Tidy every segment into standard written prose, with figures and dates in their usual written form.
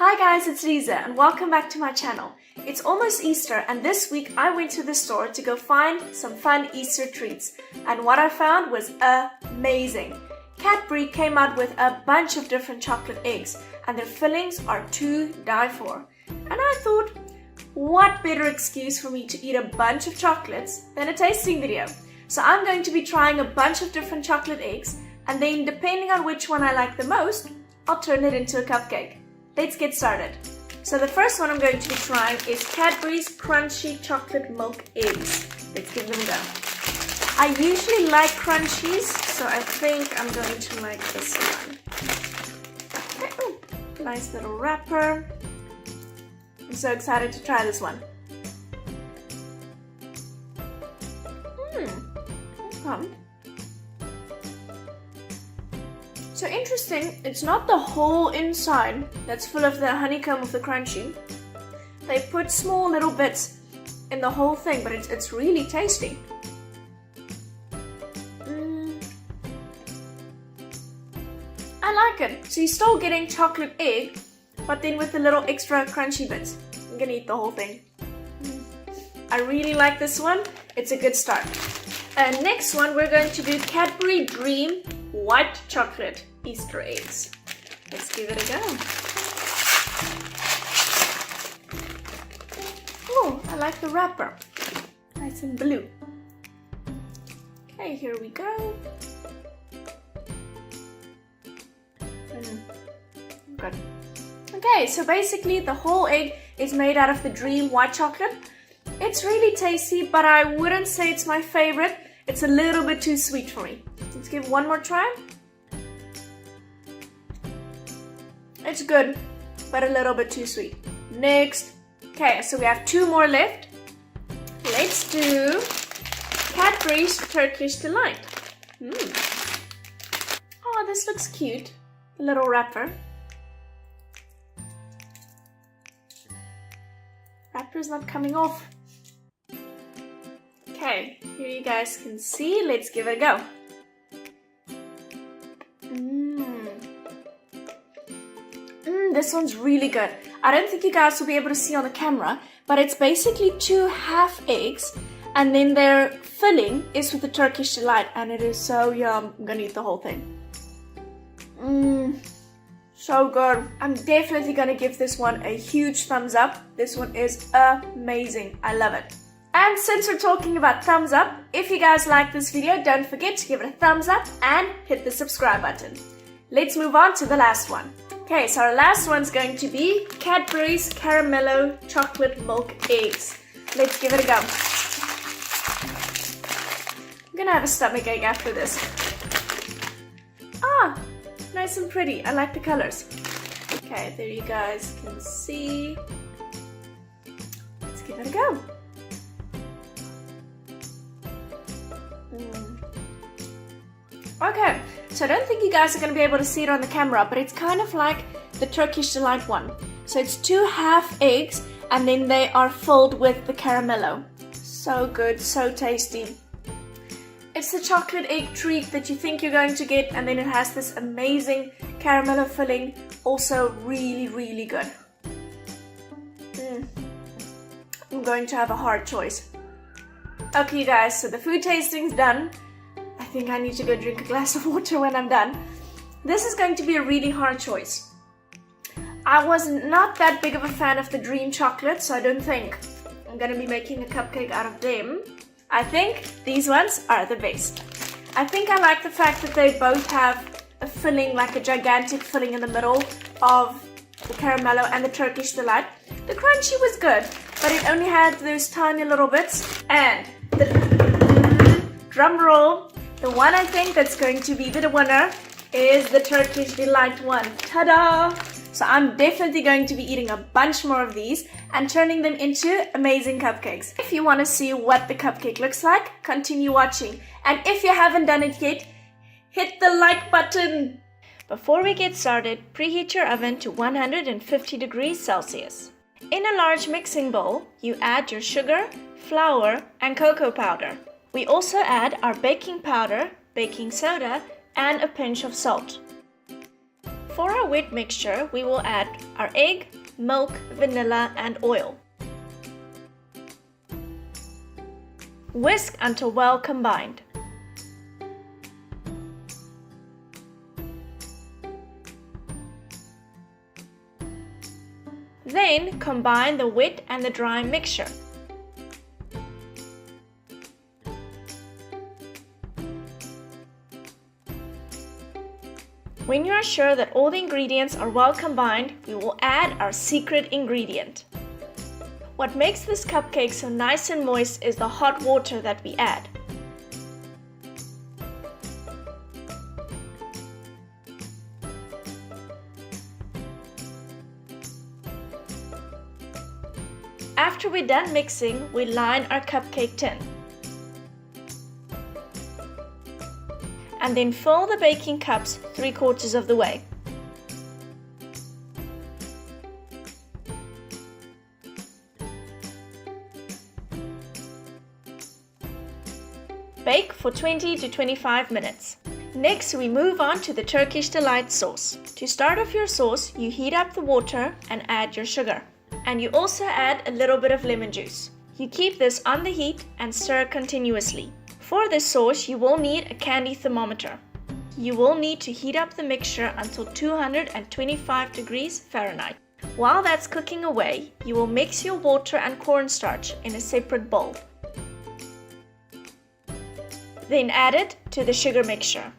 Hi guys, it's Lisa and welcome back to my channel. It's almost Easter and this week I went to the store to go find some fun Easter treats. And what I found was amazing. Cadbury came out with a bunch of different chocolate eggs and their fillings are to die for. And I thought, what better excuse for me to eat a bunch of chocolates than a tasting video? So I'm going to be trying a bunch of different chocolate eggs and then depending on which one I like the most, I'll turn it into a cupcake. Let's get started. So the first one I'm going to be trying is Cadbury's Crunchy Chocolate Milk Eggs. Let's give them a go. I usually like crunchies, so I think I'm going to like this one. Okay. Ooh, nice little wrapper. I'm so excited to try this one. So interesting, it's not the whole inside that's full of the honeycomb of the crunchy. They put small little bits in the whole thing, but it's really tasty. I like it. So you're still getting chocolate egg, but then with the little extra crunchy bits. I'm gonna eat the whole thing. I really like this one. It's a good start. And next one, we're going to do Cadbury Dream White Chocolate Easter eggs. Let's give it a go. Oh, I like the wrapper. Nice and blue. Okay, here we go. Good. Okay, so basically the whole egg is made out of the Dream White Chocolate. It's really tasty, but I wouldn't say it's my favorite. It's a little bit too sweet for me. Let's give one more try. It's good, but a little bit too sweet. Next. Okay, so we have two more left. Let's do Cadbury's Turkish Delight. Oh, this looks cute. The little wrapper. Wrapper's not coming off. Okay, here you guys can see. Let's give it a go. This one's really good. I don't think you guys will be able to see on the camera, but it's basically two half eggs and then their filling is with the Turkish Delight and it is so yum. I'm gonna eat the whole thing. So good. I'm definitely gonna give this one a huge thumbs up. This one is amazing. I love it. And since we're talking about thumbs up, if you guys like this video, don't forget to give it a thumbs up and hit the subscribe button. Let's move on to the last one. Okay, so our last one's going to be Cadbury's Caramello Chocolate Milk Eggs. Let's give it a go. I'm gonna have a stomachache after this. Ah, nice and pretty. I like the colors. Okay, there you guys can see. Let's give it a go. Okay, so I don't think you guys are going to be able to see it on the camera, but it's kind of like the Turkish Delight one. So it's two half eggs and then they are filled with the caramello. So good, so tasty. It's the chocolate egg treat that you think you're going to get and then it has this amazing caramello filling. Also really, really good. I'm going to have a hard choice. Okay you guys, so the food tasting's done. I think I need to go drink a glass of water when I'm done. This is going to be a really hard choice. I was not that big of a fan of the Dream chocolate, so I don't think I'm going to be making a cupcake out of them. I think these ones are the best. I think I like the fact that they both have a filling, like a gigantic filling in the middle of the caramello and the Turkish Delight. The crunchy was good, but it only had those tiny little bits. And the drum roll. The one I think that's going to be the winner is the Turkish Delight one. Ta-da! So I'm definitely going to be eating a bunch more of these and turning them into amazing cupcakes. If you want to see what the cupcake looks like, continue watching. And if you haven't done it yet, hit the like button. Before we get started, preheat your oven to 150 degrees Celsius. In a large mixing bowl, you add your sugar, flour, and cocoa powder. We also add our baking powder, baking soda, and a pinch of salt. For our wet mixture, we will add our egg, milk, vanilla, and oil. Whisk until well combined. Then combine the wet and the dry mixture. When you are sure that all the ingredients are well combined, we will add our secret ingredient. What makes this cupcake so nice and moist is the hot water that we add. After we're done mixing, we line our cupcake tin. And then fill the baking cups 3/4 of the way. Bake for 20 to 25 minutes. Next, we move on to the Turkish Delight sauce. To start off your sauce, you heat up the water and add your sugar. And you also add a little bit of lemon juice. You keep this on the heat and stir continuously. For this sauce, you will need a candy thermometer. You will need to heat up the mixture until 225 degrees Fahrenheit. While that's cooking away, you will mix your water and cornstarch in a separate bowl. Then add it to the sugar mixture.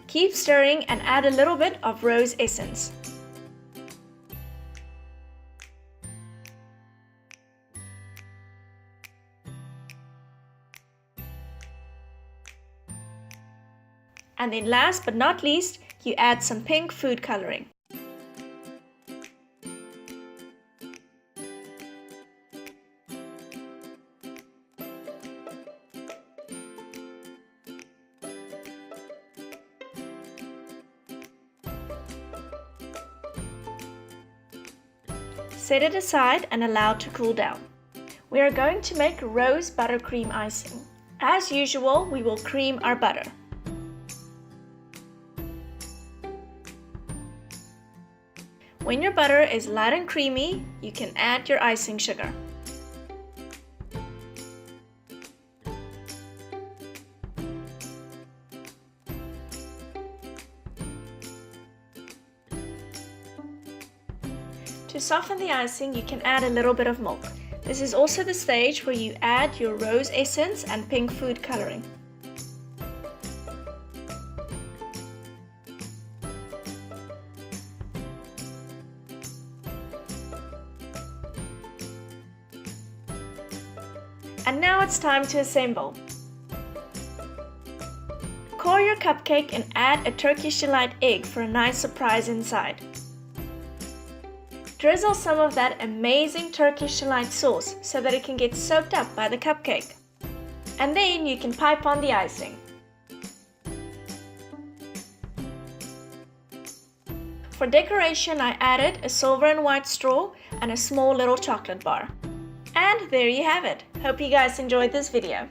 Keep stirring and add a little bit of rose essence. And then last but not least, you add some pink food coloring. Set it aside and allow to cool down. We are going to make rose buttercream icing. As usual, we will cream our butter. When your butter is light and creamy, you can add your icing sugar. To soften the icing, you can add a little bit of milk. This is also the stage where you add your rose essence and pink food coloring. And now it's time to assemble. Core your cupcake and add a Turkish Delight egg for a nice surprise inside. Drizzle some of that amazing Turkish Delight sauce so that it can get soaked up by the cupcake. And then you can pipe on the icing. For decoration, I added a silver and white straw and a small little chocolate bar. And there you have it. Hope you guys enjoyed this video.